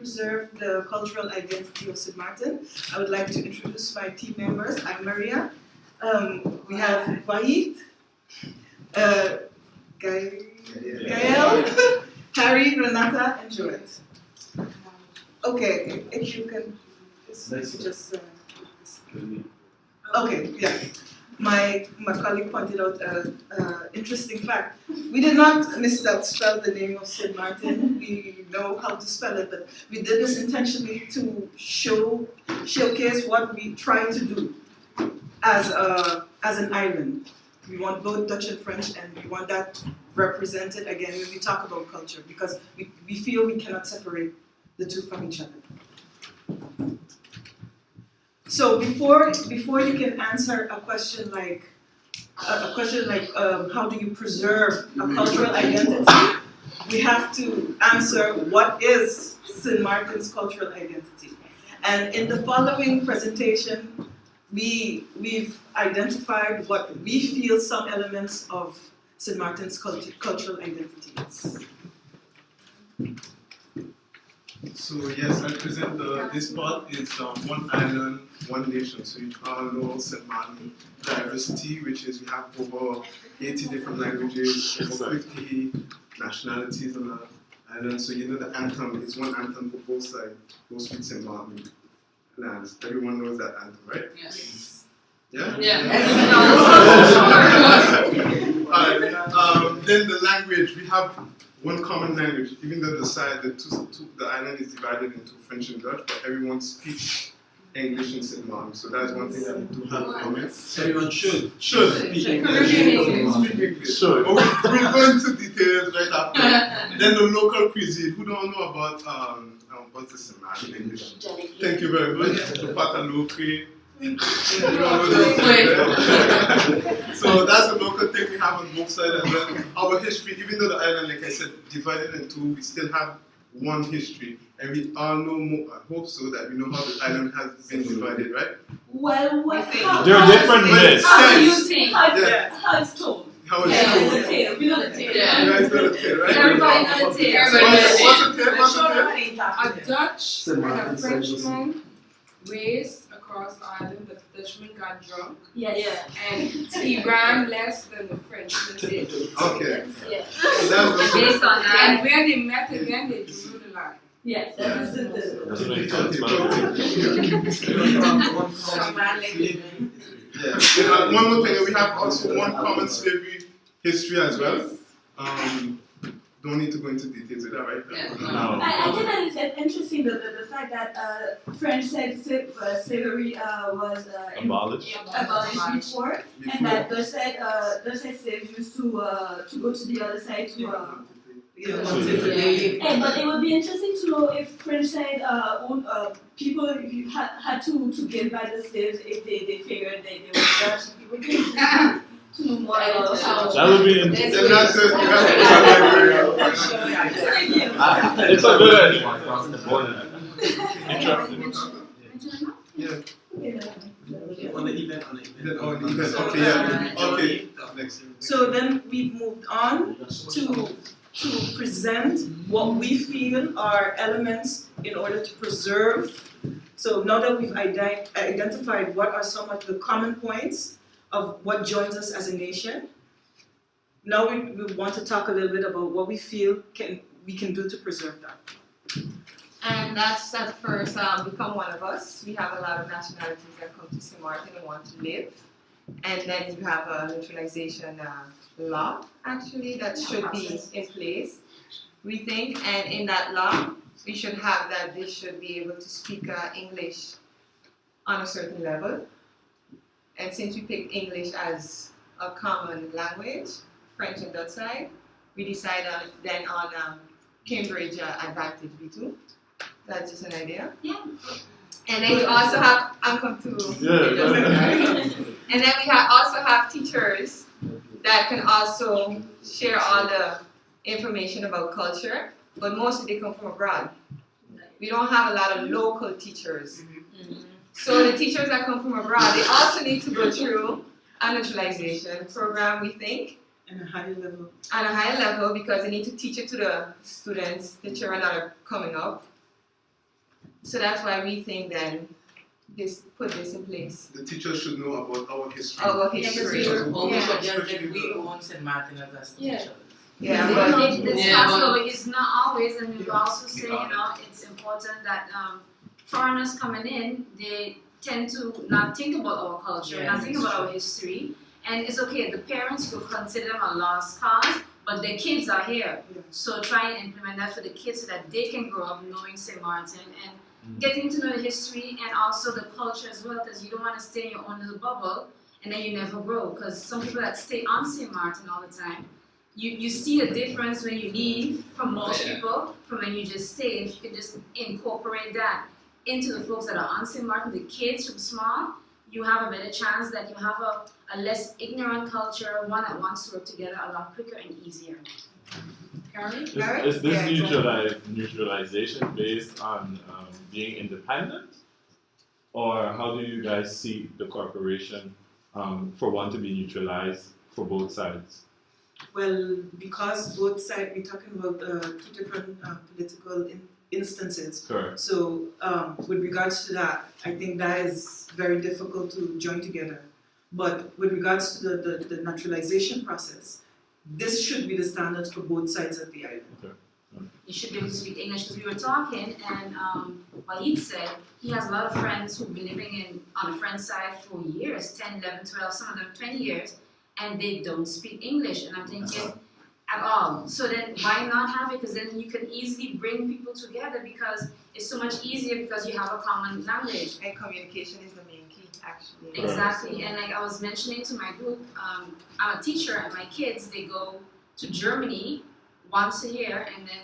preserve the cultural identity of St. Martin, I would like to introduce my team members. I'm Maria. We have Wahid, Gael, Harry, Renata, and Joette. Okay, if you can just. Okay, yeah. My colleague pointed out an interesting fact. We did not misspell the name of St. Martin. We know how to spell it, but we did this intentionally to showcase what we try to do as an island. We want both Dutch and French, and we want that represented again when we talk about culture, because we feel we cannot separate the two from each other. So before you can answer a question like how do you preserve a cultural identity, we have to answer what is St. Martin's cultural identity. And in the following presentation, we've identified what we feel some elements of St. Martin's cultural identity is. So yes, I present this part is one island, one nation. So you all know St. Martin diversity, which is we have over 80 different languages, over 50 nationalities on the island. So you know the anthem is one anthem for both sides, both with St. Martin lands. Everyone knows that anthem, right? Yes. Yeah? Yeah. Then the language, we have one common language, even though the island is divided into French and Dutch, but everyone speaks English in St. Martin. So that's one thing that we do have in common. Everyone should speak English. Should. We'll go into details right after. Then the local cuisine. Who don't know about what's the St. Martin English? Thank you very much. The pataloque. So that's a local thing we have on both sides as well. Our history, even though the island, like I said, divided in two, we still have one history. And we all know more, I hope so, that we know how the island has been divided, right? Well, there are different myths. How do you think? How it's told? How it's told? the tale. We know the tale. Yeah. You guys know the tale, right? Everybody knows the tale. What's the tale? A Dutch and a Frenchman raced across the island. The Dutchman got drunk. Yes. And he ran less than the Frenchman did. Okay. Yes. So that's the Based on that. And when they met again, they drew the line. Yes, that's the Doesn't make sense, man. Yeah. One more thing, we have also one common slavery history as well. Don't need to go into details of that, right? Yeah. No. I think that it's interesting the fact that French said slavery was Abolished. abolished before, and that Dutch said slaves used to go to the other side to. But it would be interesting to know if French said people had to give back the slaves if they figured they were Dutch. It would be interesting to know more about how. That would be interesting. And that's it. It's a good idea. Interesting. Yeah. On the event. Okay, yeah. Okay. Next. So then we've moved on to present what we feel are elements in order to preserve. So now that we've identified what are some of the common points of what joins us as a nation, now we want to talk a little bit about what we feel we can do to preserve that. And that's at first become one of us. We have a lot of nationalities that come to St. Martin and want to live. And then you have a naturalization law, actually, that should be in place, we think. And in that law, we should have that they should be able to speak English on a certain level. And since we picked English as a common language, French and Dutch side, we decided then on Cambridge Advantage B2. That's just an idea. Yeah. And then you also have Ancom 2. And then we also have teachers that can also share all the information about culture, but mostly they come from abroad. We don't have a lot of local teachers. So the teachers that come from abroad, they also need to go through a naturalization program, we think. At a higher level. At a higher level, because they need to teach it to the students, the children that are coming up. So that's why we think then put this in place. The teachers should know about our history. Our Yeah, history. because we were always Yeah. suggested we own St. Martin as Yeah. teachers. Yeah, But but it's Yeah, also, but- it's not always, and we also say, it's important that foreigners coming in, they tend to not think about our culture, Yeah, not think that's about our true. history. And it's okay, the parents will consider them a lost cause, but their kids are here. Yeah. So try and implement that for the kids so that they can grow up knowing St. Martin and getting to know the history and also the culture as well, because you don't want to stay in your own little bubble and then you never grow. Because some people that stay on St. Martin all the time, you see a difference when you leave from most people from when you just stay. If you can just incorporate that into the folks that are on St. Martin, the kids from small, you have a better chance that you have a less ignorant culture, one that wants to work together a lot quicker and easier. Karen? Is this Yeah, neutralization based on being independent? Or how do you guys see the corporation for one to be neutralized for both sides? Well, because both sides, we're talking about two different political instances. Correct. So, with regards to that, I think that is very difficult to join together. But with regards to the naturalization process, this should be the standard for both sides of the island. You should be able to speak English because we were talking and Wahid said he has a lot of friends who've been living on the French side for years, 10, 11, 12, some of them 20 years, and they don't speak English. And I'm thinking, at all. So then why not have it? Because then you can easily bring people together because it's so much easier because you have a common language. And communication is the main key, actually. Exactly. And like I was mentioning to my group, I'm a teacher and my kids, they go to Germany once a year and then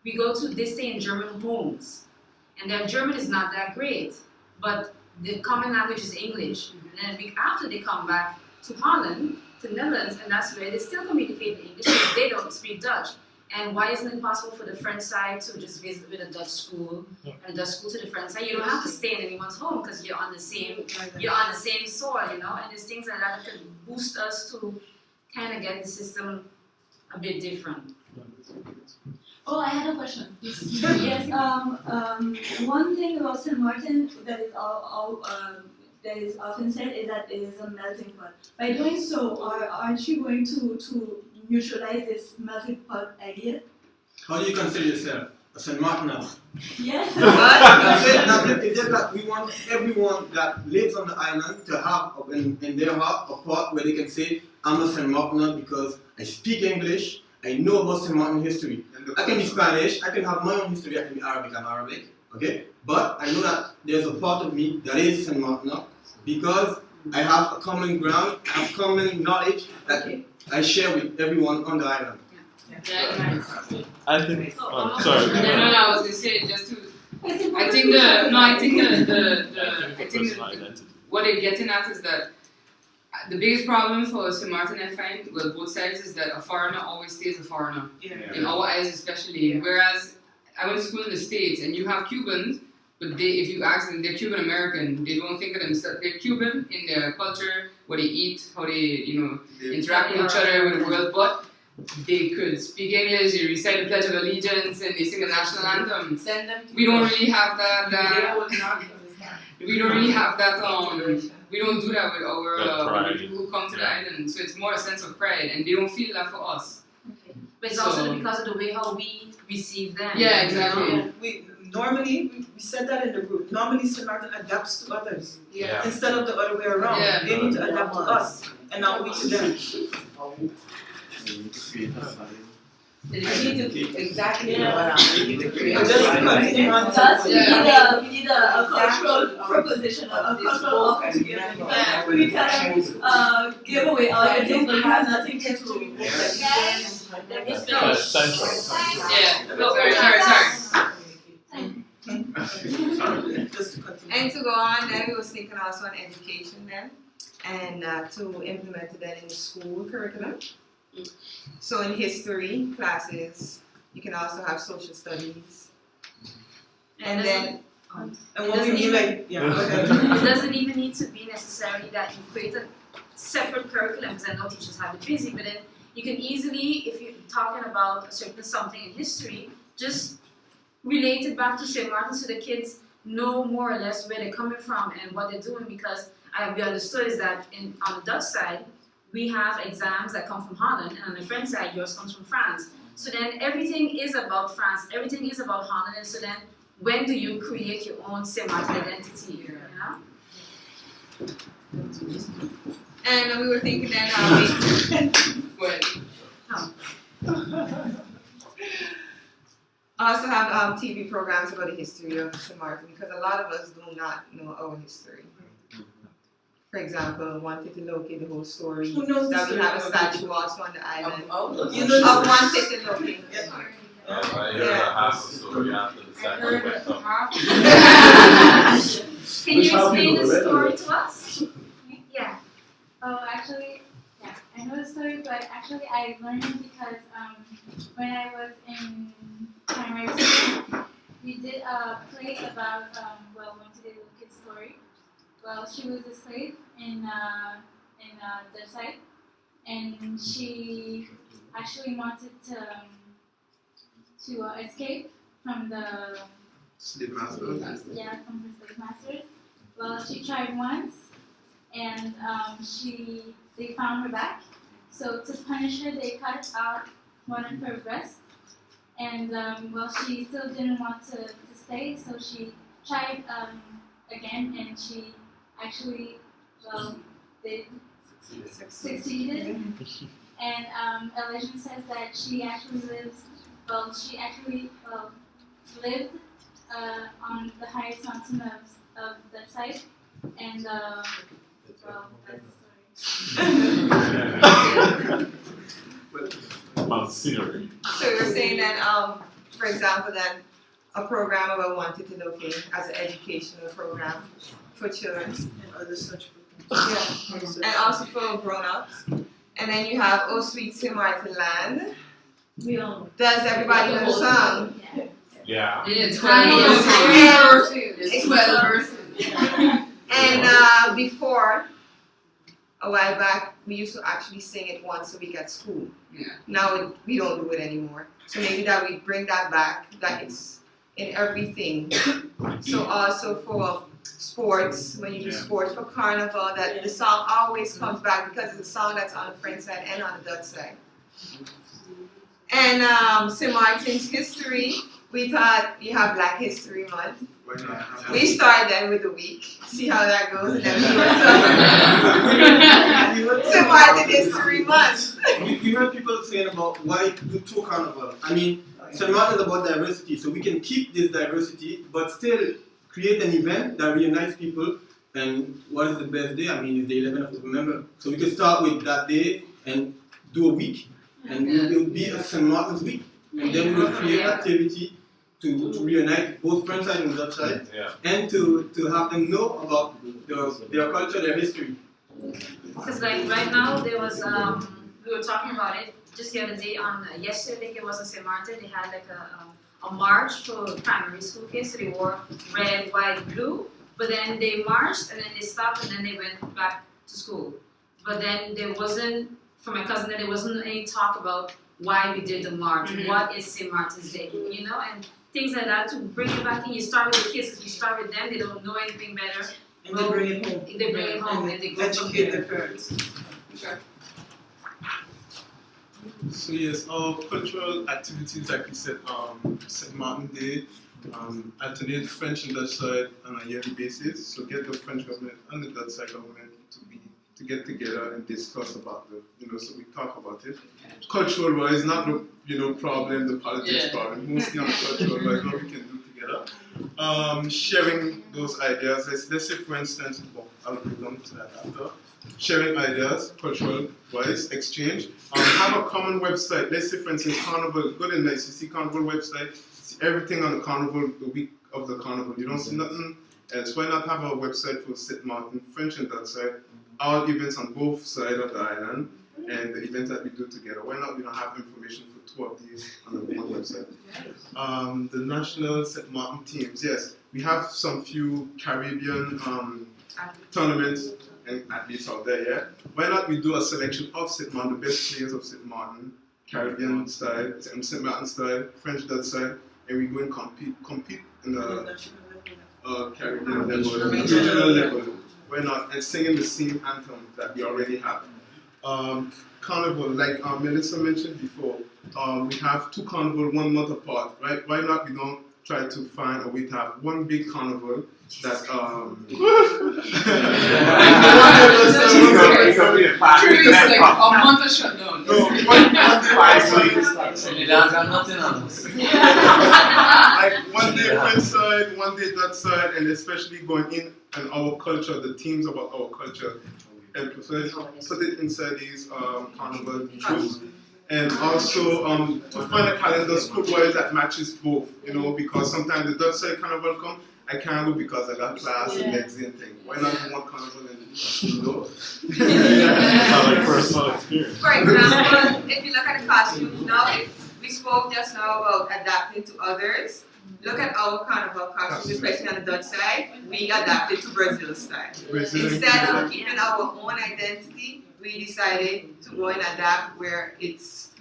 they stay in German homes. And their German is not that great, but the common language is English. And then a week after they come back to Holland, to Netherlands, and that's where they still communicate in English because they don't speak Dutch. And why isn't it possible for the French side to just visit with a Dutch school and a Dutch school to the French side? You don't have to stay in anyone's home because you're on the same soil, And there's things like that could boost us to kind of get the system a bit different. Oh, I had a question. Yes. One thing about St. Martin that is often said is that it is a melting pot. By doing so, aren't you going to neutralize this melting pot idea? How do you consider yourself? A St. Martiner? Yes. That's it. It's just that we want everyone that lives on the island to have in their heart a part where they can say, I'm a St. Martiner because I speak English, I know about St. Martin history. I can be Spanish, I can have my own history, I can be Arabic, I'm Arabic, okay? But I know that there's a part of me that is St. Martiner because I have a common ground, I have common knowledge that I share with everyone on the island. I think. No, Sorry. I was gonna say just to. I think Personal identity. what they're getting at is that the biggest problem for St. Martin, I find, well, both sides, is that a foreigner always stays a foreigner. In our eyes, especially. Whereas I went to school in the States, and you have Cubans, but if you ask them, they're Cuban American. They don't think of themselves. They're Cuban in their culture, what they eat, how they, interact with each other, with the world. But they could speak English, they recite the Pledge of Allegiance, and they sing the national anthem. We don't really have that. We don't really have that. We don't do that with our with the people who come to the island. So it's more a sense of pride, and they don't feel that for us. Okay. But it's also because of the way how we receive them. Yeah, exactly. We said that in the group. Normally, St. Martin adapts to others Yeah. instead of the other way around. Yeah. They need to adapt to us, and not we to them. Exactly. Just continue on. Thus, Yeah. we need a cultural proposition, a cultural offer to give them. If we tell them, give away all your things, but you have nothing to do. Central. Yeah. Sorry. Just to continue. And to go on, then we was thinking also on education then, and to implement it then in the school curriculum. So in history classes, you can also have social studies. And then, And what we mean, like, go ahead. It doesn't even need to be necessarily that you create a separate curriculum, because I know teachers have it busy, but then you can easily, if you're talking about a certain something in history, just relate it back to St. Martin so the kids know more or less where they're coming from and what they're doing, because we understood is that on the Dutch side, we have exams that come from Holland, and on the French side, yours comes from France. So then everything is about France, everything is about Holland, and so then when do you create your own Saint-Martin identity, you know? And we were thinking that also have TV programs about the history of St. Martin, because a lot of us do not know our history. For example, wanted to locate the whole story. Who knows the that we story have a of statue also on the island You know of wanted to locate. I heard half a story after the second went up. Can you explain the story to us? Yeah. Oh, actually, yeah, I know the story, but actually I learned it because when I was in primary school, we did a play about one today little kid's story. Well, she was a slave in Dutch side, and she actually wanted to escape from the Slave master. from her slave master. Well, she tried once, and they found her back. So to punish her, they cut out one of her breasts, and she still didn't want to stay, so she tried again, and she actually they succeeded. And a legend says that she actually lived on the highest mountain of the site, and that's the story. About scenery. So you're saying that, for example, that a program about wanted to locate as an educational program for children. And other such Yeah. And also for grown-ups. And then you have Oh Sweet St. Martin Land. We all Does everybody know the song? Yeah. It's 12 verses. It's 12 verses. And before, a while back, we used to actually sing it once a week at school. Yeah. Now we don't do it anymore. So maybe that we bring that back, that it's in everything. So also for sports, when you do sports, for carnival, that the song always comes back because it's a song that's on the French side and on the Dutch side. And St. Martin's history, we thought you have Black History Month. We start then with the week, see how that goes, and then we go to St. Martin History Month. We heard people saying about why do two carnivals. I mean, St. Martin is about diversity, so we can keep this diversity, but still create an event that reunites people. And what is the best day? I mean, it's the 11th of November. So we can start with that day and do a week, and it will be a St. Martin's week. And then we will create activity to reunite both French side and Dutch side, and to have them know about their culture, their history. Because like right now there was we were talking about it just the other day on yesterday I think it was in St. Martin. They had like a march for primary school kids. So they wore red, white, blue. But then they marched and then they stopped and then they went back to school. But then there wasn't, for my cousin, there wasn't any talk about why we did the march. What is St. Martin's Day? You know, and things like that to bring it back in. You start with the kids, because you start with them, they don't know anything better. And they bring it home. They bring it home and they go from educate there. their parents. Sure. So yes, our cultural activities, like we said, St. Martin Day, alternate French and Dutch side on a yearly basis. So get the French government and the Dutch side government to get together and discuss about so we talk about it. Cultural wise, not the problem, the politics problem, mostly on the cultural wise, what we can do together. Sharing those ideas. Let's say for instance, I'll come to that after. Sharing ideas, cultural wise, exchange. Have a common website. Let's say for instance, Carnival, go to nice, you see Carnival website, see everything on the Carnival, the week of the Carnival. You don't see nothing else. Why not have a website for St. Martin, French and that side, all events on both sides of the island, and the events that we do together. Why not we don't have information for 2 of these on the one website? The national St. Martin teams, yes. We have some few Caribbean tournaments and athletes out there, yeah? Why not we do a selection of St. Martin, the best players of St. Martin, Caribbean style, St. Martin style, French Dutch style, and we go and compete in the Caribbean level, regional level. Why not? And singing the same anthem that we already have. Carnival, like Melissa mentioned before, we have 2 carnival 1 month apart, right? Why not we don't try to find a way to have one big carnival that Like a month of shutdown. no, like 1 day French side, 1 day that side, and especially going in and our culture, the themes about our culture, and put it inside these carnival trips. And also to find a calendar school-wise that matches both, you know, because sometimes the Dutch side carnival come, I can't go because I got class and next day and thing. Why not do one carnival and you know? Like personal experience. For example, if you look at the costumes now, we spoke just now about adapting to others. Look at our carnival costumes, especially on the Dutch side. We adapted to Brazil style. Instead of keeping our own identity, we decided to go and adapt where it's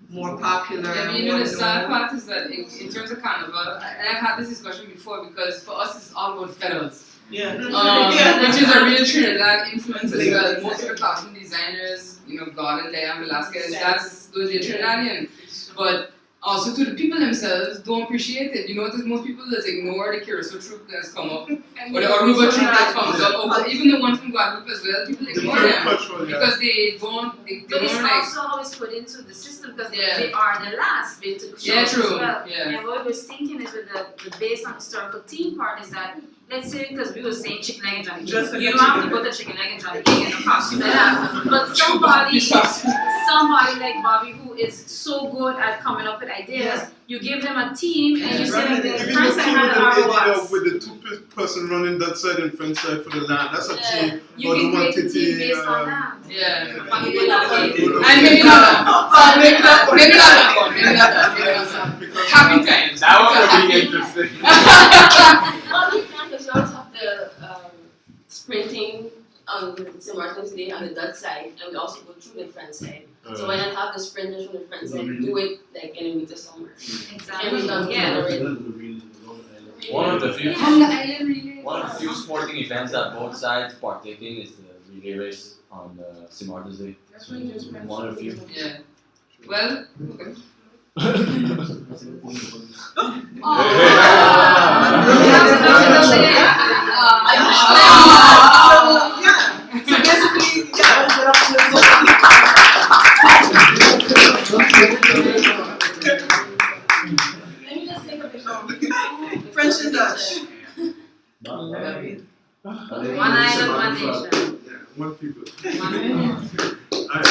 more popular. Yeah, but you know the sad part is that in terms of carnival, and I've had this discussion before because for us it's all about feathers. Yeah. Which is a real Trinidad influence as well. Most of the costume designers, you know, God and Leon Velasquez, those are Trinidadian. But also to the people themselves don't appreciate it. You notice most people just ignore the Curacao troupe that's come up. Or the Aruba troupe that comes up. Or even the ones from Guadeloupe as well, people ignore them. Because they don't But it's like... also how it's put into the system because they are the last bit to show as true. well. Yeah. And what we was thinking is with the based on historical theme part is that, let's say, because we were saying chicken egg and Johnny Just Cake. like You a don't have to chicken go to chicken egg and Johnny Cake in a costume like that. But somebody like Bobby who is so good at coming up with ideas, you give them a team and you say like the Even French the side team had with the with the 2-person running that side and French side for the land, that's a team. You Or can the one create a team based titty, on that. Yeah. Maybe that way. And maybe not that. Maybe not that one. Maybe not that. Happy times. That one would be interesting. Well, we can because we also have the sprinting on St. Martin's Day on the Dutch side, and we also go through the French side. So why not have the sprinters from the French side do it like in winter summer? Exactly. And we done already. One of the few On the island relay. one of the few sporting events that both sides partake in is the relay race on St. Martin's Day. One of the few. Yeah. Well, okay. So basically, Let me just think of it. French and Dutch. One island, one nation. Yeah, one people. One nation. Alright,